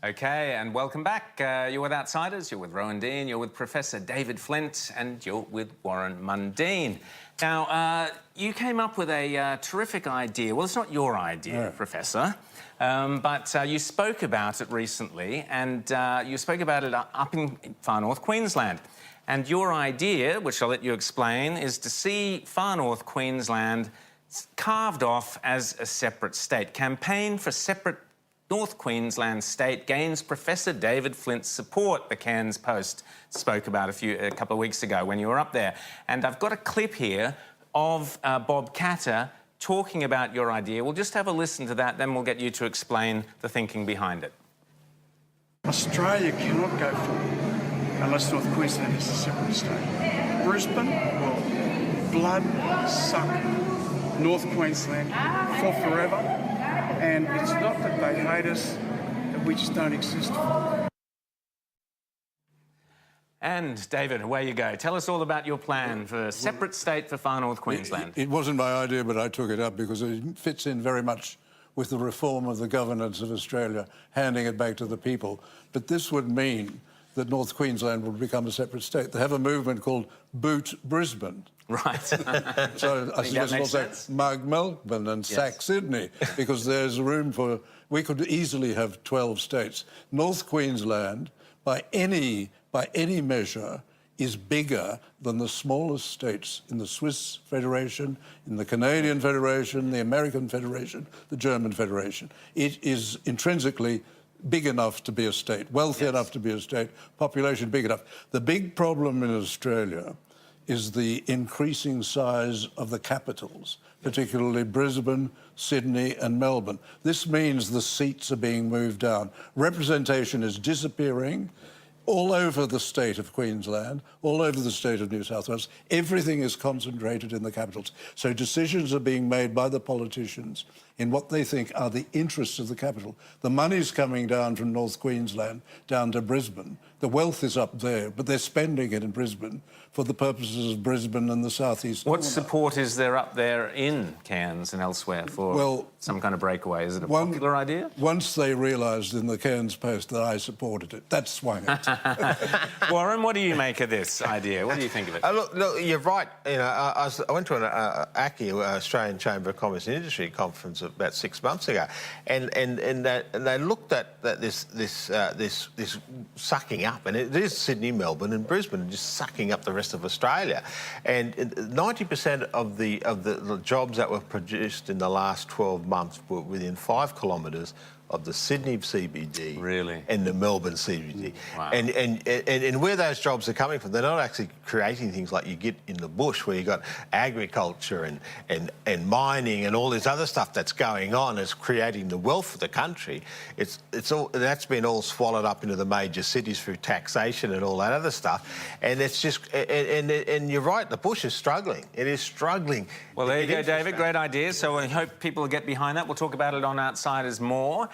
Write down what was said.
Okay, and welcome back. You're with Outsiders, you're with Rowan, you're with Professor David Flint, and you're with Warren Mundine. Now, you came up with a terrific idea. Well, it's not your idea, Professor, but you spoke about it recently, and you spoke about it up in far north Queensland. And your idea, which I'll let you explain, is to see far north Queensland carved off as a separate state. Campaign for separate North Queensland state gains Professor David Flint's support, the Cairns Post spoke about a couple of weeks ago when you were up there. And I've got a clip here of Bob Catter talking about your idea. We'll just have a listen to that, then we'll get you to explain the thinking behind it. Australia cannot go forward unless North Queensland is a separate state. Brisbane will blood suck North Queensland for forever. And it's not that they hate us, that we just don't exist. And, David, away you go. Tell us all about your plan for a separate state for far north Queensland. It wasn't my idea, but I took it up because it fits in very much with the reform of the governance of Australia, handing it back to the people. But this would mean that North Queensland would become a separate state. They have a movement called Boot Brisbane. Right. So I suggest also Mug Melbourne and Sack Sydney, because there's room for... We could easily have 12 states. North Queensland, by any measure, is bigger than the smallest states in the Swiss Federation, in the Canadian Federation, the American Federation, the German Federation. It is intrinsically big enough to be a state, wealthy enough to be a state, population big enough. The big problem in Australia is the increasing size of the capitals, particularly Brisbane, Sydney and Melbourne. This means the seats are being moved down. Representation is disappearing all over the state of Queensland, all over the state of New South Wales. Everything is concentrated in the capitals. So decisions are being made by the politicians in what they think are the interests of the capital. The money's coming down from North Queensland down to Brisbane. The wealth is up there, but they're spending it in Brisbane for the purposes of Brisbane and the southeast. What support is there up there in Cairns and elsewhere for some kind of breakaway? Is it a popular idea? Once they realised in the Cairns Post that I supported it, that swung it. Warren, what do you make of this idea? What do you think of it? Look, you're right. You know, I went to an ACCI, Australian Chamber of Commerce and Industry conference about 6 months ago, and they looked at this sucking up, and it is Sydney, Melbourne, and Brisbane just sucking up the rest of Australia, and 90% of the jobs that were produced in the last 12 months were within 5 kilometres of the Sydney CBD and the Melbourne CBD. Wow. And where those jobs are coming from, they're not actually creating things like you get in the bush, where you've got agriculture and mining and all this other stuff that's going on. It's creating the wealth for the country. That's been all swallowed up into the major cities through taxation and all that other stuff. And it's just... And you're right, the bush is struggling. It is struggling. Well, there you go, David. Great idea. So I hope people will get behind that. We'll talk about it on Outsiders more.